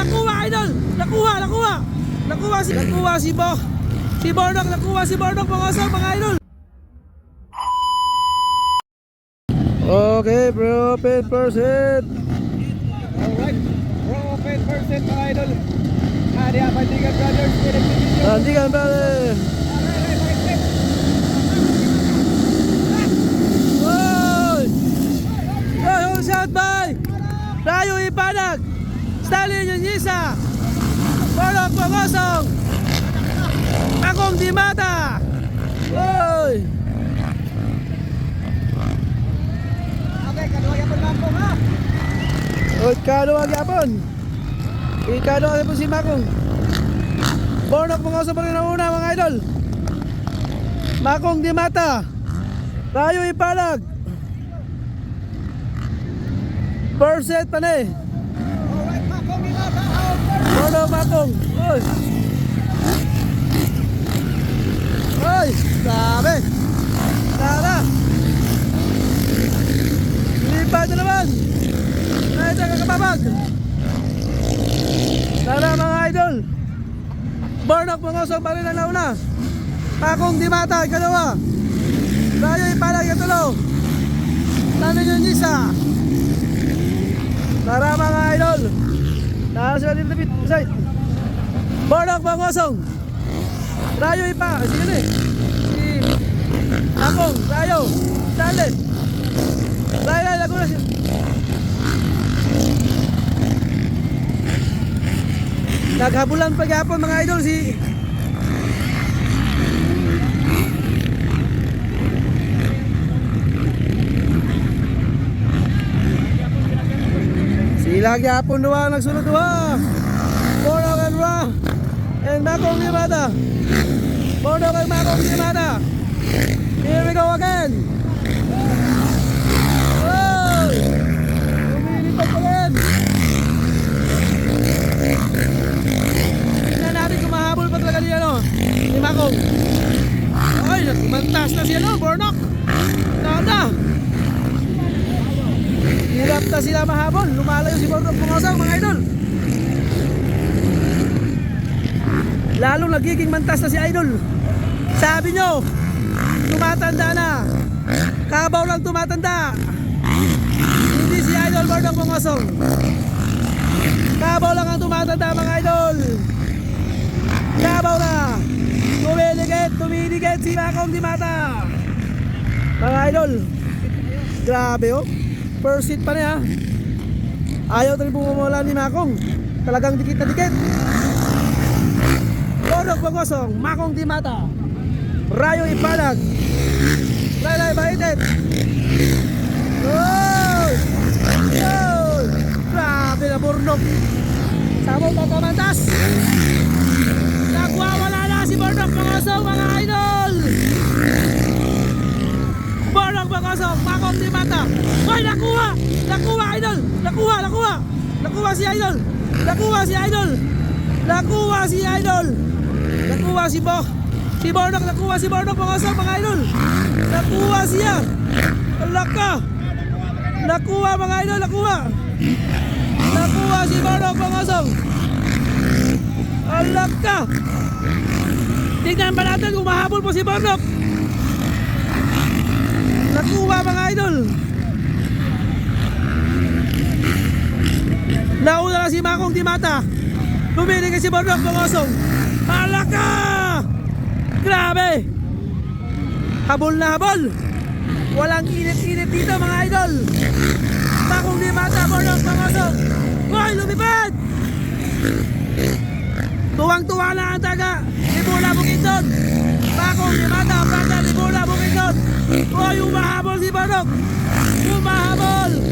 nakuha idol. Nakuha si Bornok, nakuha si Bornok mga asal mga idol. Okay, bro, open percent. Alright, bro, open percent mga idol. Di Bandigan Brothers, video. Bandigan brother. Shout by Rayo Ipanag, Stalin Yunisa, Bornok Pangosong, Akong Dimata. Oy. Okay, kaduha yapon Makong ha. Oy, kaduha gyapon. Ikaduha gyapon si Makong. Bornok Pangosong pa rin ang una mga idol. Makong Dimata, Rayo Ipanag. Percent pa na eh. Alright, Makong Dimata. Bornok Makong. Oy. Oy, sabi. Tara. Lipat na naman. Ay, sa kakapapag. Tara mga idol. Bornok Pangosong pa rin ang nauna. Makong Dimata, ikalawa. Rayo Ipanag, ikatulo. Tanong yung isa. Tara mga idol. Tara sila dito bit. Usay. Bornok Pangosong. Rayo Ipa. Sige na eh. Si Akong. Rayo. Stalin. Rayo. Laguna siya. Naghabulan pa gapon mga idol si sila gyapon duwa nagsunod duwa. Bornok and Ra and Makong Dimata. Bornok and Makong Dimata. Here we go again. Oh! Lumilipad pa rin. Tingnan natin kung mahabol pa talaga niya ni Makong. Ay, nagmantas na siya Bornok. Nada. Hirap na sila mahabol. Lumalayo si Bornok Pangosong mga idol. Lalong nagiging mantas na si idol. Sabi nyo, tumatanda na. Kabaw lang tumatanda. Hindi si idol Bornok Pangosong. Kabaw lang ang tumatanda mga idol. Kabaw na. Tumiligit si Makong Dimata. Mga idol, grabe oh. First hit pa niya. Ayaw talagang bumawala ni Makong. Talagang dikit na dikit. Bornok Pangosong, Makong Dimata, Rayo Ipanag, Laylay Baitet. Oh! Oh! Grabe na Bornok. Sabot ang kamantas. Nagwawala na si Bornok Pangosong mga idol. Bornok Pangosong, Makong Dimata. Hoy, nakuha idol. Nakuha si idol. Si Bornok, nakuha si Bornok Pangosong mga idol. Nakuha siya. Alaka. Nakuha mga idol, nakuha si Bornok Pangosong. Alaka. Tingnan pa natin kung mahabol po si Bornok. Nakuha mga idol. Nauna na si Makong Dimata. Lumilig si Bornok Pangosong. Alaka! Grabe! Habol na habol. Walang init-init dito mga idol. Makong Dimata, Bornok Pangosong. Hoy, lumipad! Tuwang-tuwa na ang taga Libula Bukidnon. Makong Dimata, Prada Libula Bukidnon. Hoy, umahabol si Bornok. Umahabol.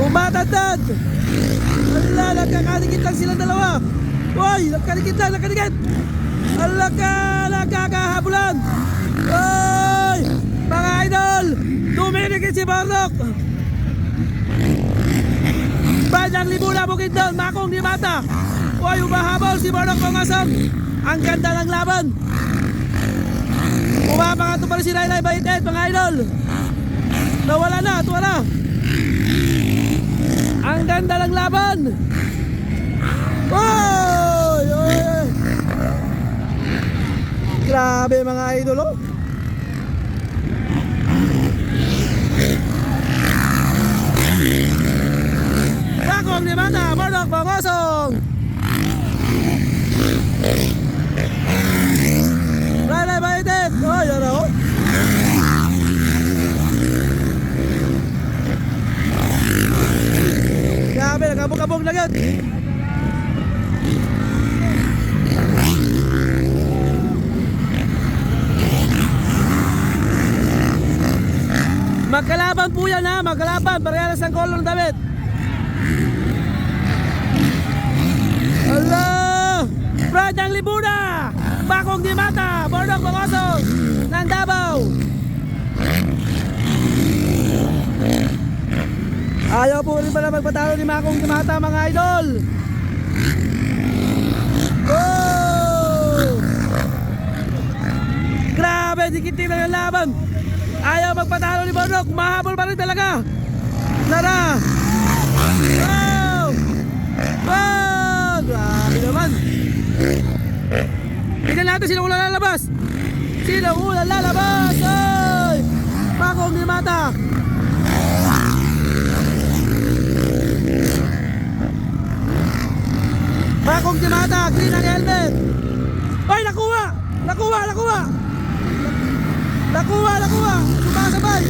Umatandad. Ala, nagkakadikit lang silang dalawa. Hoy, nagkadikit. Nagkakahabulan. Hoy, mga idol, tumiligid si Bornok. Banyang Libula Bukidnon, Makong Dimata. Hoy, umahabol si Bornok Pangosong. Ang ganda ng laban. Umapangat pa rin si Laylay Baitet mga idol. Nawala na, tuwa na. Ang ganda ng laban. Oy! Oy! Grabe mga idol, oh. Bakong ni Mata, Bordok Bangosong. Lalay Baitet. Oh, yan ako. Grabe, nagkabog-kabog na yun. Magkalaban po yan ha, magkalaban. Parehas ng color ng damit. Allah! Brad ng Libuna! Bakong di Mata! Bordok Bangosong! Ng Davao! Ayaw po rin pala magpatalo ni Makong di Mata mga idol! Oh! Grabe! Dikit na yung laban! Ayaw magpatalo ni Bordok! Mahabol pa rin talaga! Nara! Wow! Wow! Grabe naman! Tignan natin sino ulang lalabas! Sino ulang lalabas! Ay! Bakong di Mata! Bakong di Mata! Green ang helmet! Ay! Nakuha! Nakuha! Nakuha! Nakuha! Nakuha! Sumasabay!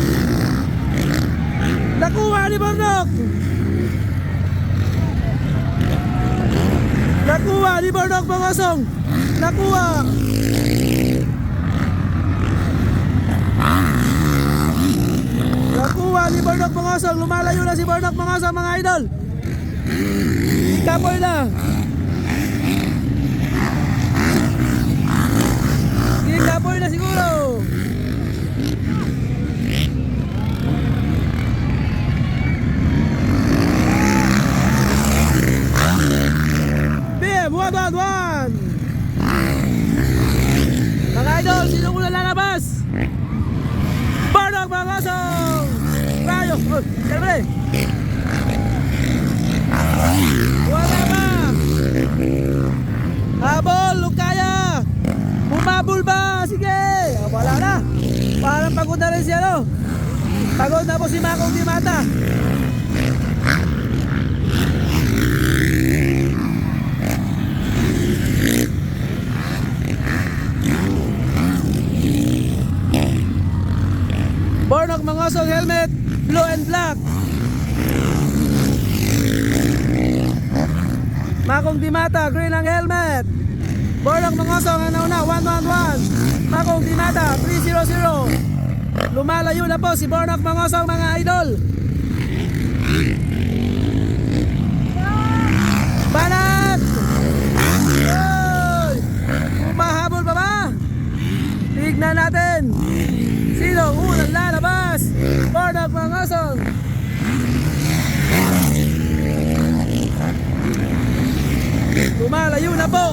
Nakuha ni Bordok! Nakuha ni Bordok Bangosong! Nakuha! Nakuha ni Bordok Bangosong! Lumalayo na si Bordok Bangosong mga idol! Kapoy na! Kapoy na siguro! BM 111! Mga idol, sino muna lalabas? Bordok Bangosong! Rayo! Oh, siyempre! Wala ba? Habol! Lukaya! Bumabol ba? Sige! Oh, wala na! Parang pagod na rin siya, no? Pagod na po si Makong di Mata! Bordok Bangosong helmet, blue and black. Makong di Mata, green ang helmet. Bordok Bangosong ang nauna, 111. Makong di Mata, 300. Lumalayo na po si Bordok Bangosong mga idol. Banat! Oy! Umahabol pa ba? Tignan natin. Sino unang lalabas? Bordok Bangosong. Lumalayo na po.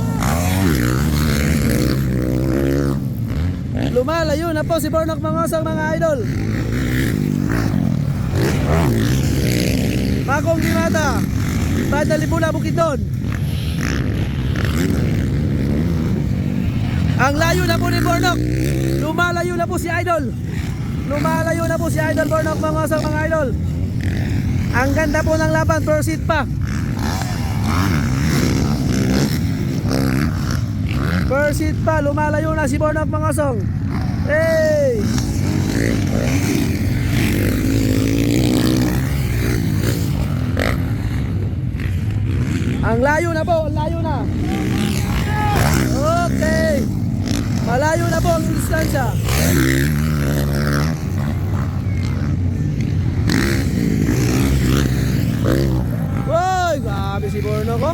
Lumalayo na po si Bordok Bangosong mga idol. Makong di Mata, Banda Libuna Bukidnon. Ang layo na po ni Bordok. Lumalayo na po si idol. Lumalayo na po si idol Bordok Bangosong mga idol. Ang ganda po ng laban, proceed pa. Proceed pa, lumalayo na si Bordok Bangosong. Hey! Ang layo na po, ang layo na. Okay. Malayo na po ang distansya. Woy, grabe si Bordok ko.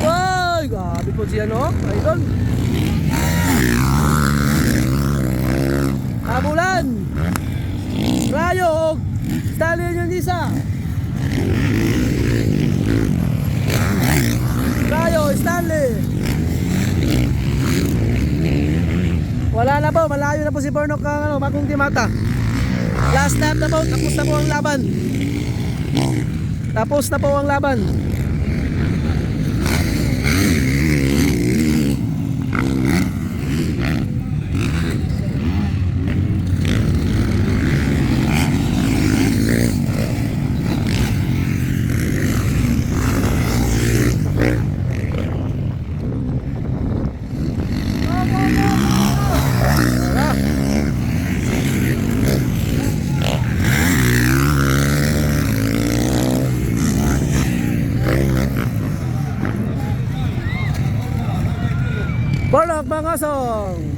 Woy, grabe po siya no, idol. Abulan. Rayo, stallion yung isa. Rayo, Stanley. Wala na po, malayo na po si Bordok ang Makong di Mata. Last lap na po, tapos na po ang laban. Tapos na po ang laban. Borlog mga song.